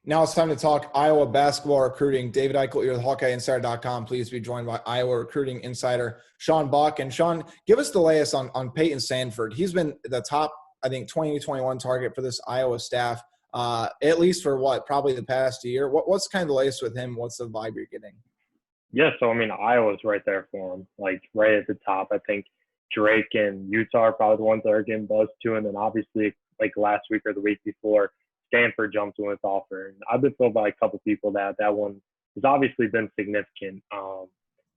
Now it's time to talk Iowa basketball recruiting. David Eichel here with HawkeyeInsider.com. Please be joined by Iowa recruiting insider Sean Buck. And Sean, give us the latest on Peyton Sandfort. He's been the top, I think, 2021 target for this Iowa staff, at least for probably the past year. What's kind of the latest with him? What's the vibe you're getting? Yeah, so I mean, Iowa's right there for him, like right at the top. I think Drake and Utah are probably the ones that are getting buzzed too, and then obviously like last week or the week before, Stanford jumped in with offer. And I've been told by a couple people that one has obviously been significant.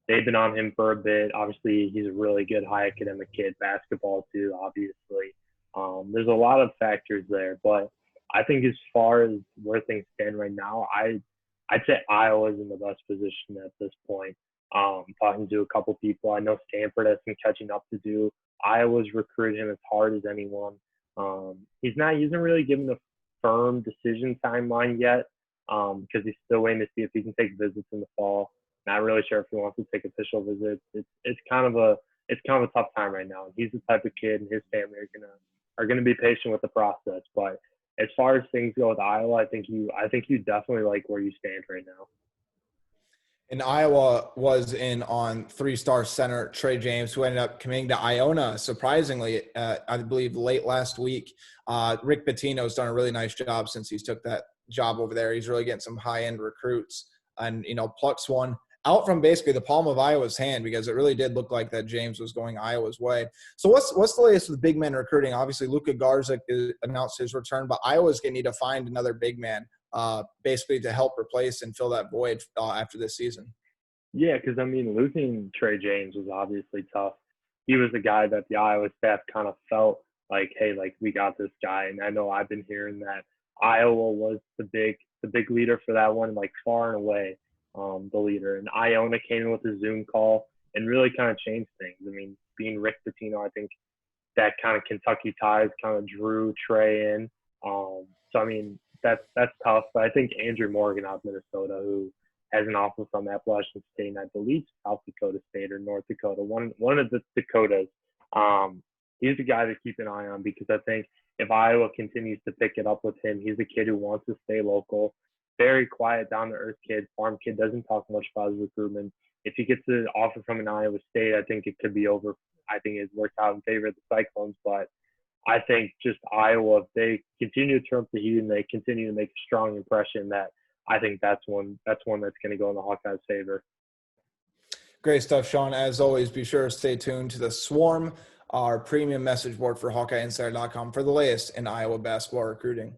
They've been on him for a bit. Obviously, he's a really good high academic kid, basketball too. Obviously, there's a lot of factors there, but I think as far as where things stand right now, I'd say Iowa's in the best position at this point. Talking to a couple people, I know Stanford has some catching up to do. Iowa's recruited him as hard as anyone. He isn't really given a firm decision timeline yet because he's still waiting to see if he can take visits in the fall. Not really sure if he wants to take official visits. It's kind of a tough time right now. He's the type of kid, and his family are gonna be patient with the process. But as far as things go with Iowa, I think you definitely like where you stand right now. And Iowa was in on three-star center Trey James, who ended up committing to Iona, surprisingly, I believe late last week. Rick Pitino's done a really nice job since he's took that job over there. He's really getting some high-end recruits and, plucks one out from basically the palm of Iowa's hand, because it really did look like that James was going Iowa's way. So what's the latest with big men recruiting? Obviously, Luka Garza announced his return, but Iowa's going to need to find another big man basically to help replace and fill that void after this season. Yeah, because, I mean, losing Trey James was obviously tough. He was the guy that the Iowa staff kind of felt like, hey, like, we got this guy. And I know I've been hearing that Iowa was the big leader for that one, like far and away the leader. And Iona came in with a Zoom call and really kind of changed things. I mean, being Rick Pitino, I think that kind of Kentucky ties kind of drew Trey in. So, I mean, that's tough. But I think Andrew Morgan out of Minnesota, who has an offer from Appalachian State, and I believe South Dakota State or North Dakota, one of the Dakotas. He's a guy to keep an eye on, because I think if Iowa continues to pick it up with him, he's a kid who wants to stay local, very quiet, down-to-earth kid, farm kid, doesn't talk much about his recruitment. If he gets an offer from an Iowa State, I think it could be over. I think it works out in favor of the Cyclones, but I think just Iowa, if they continue to turn up the heat and they continue to make a strong impression, that I think that's one that's going to go in the Hawkeyes' favor. Great stuff, Sean. As always, be sure to stay tuned to the Swarm, our premium message board for HawkeyeInsider.com for the latest in Iowa basketball recruiting.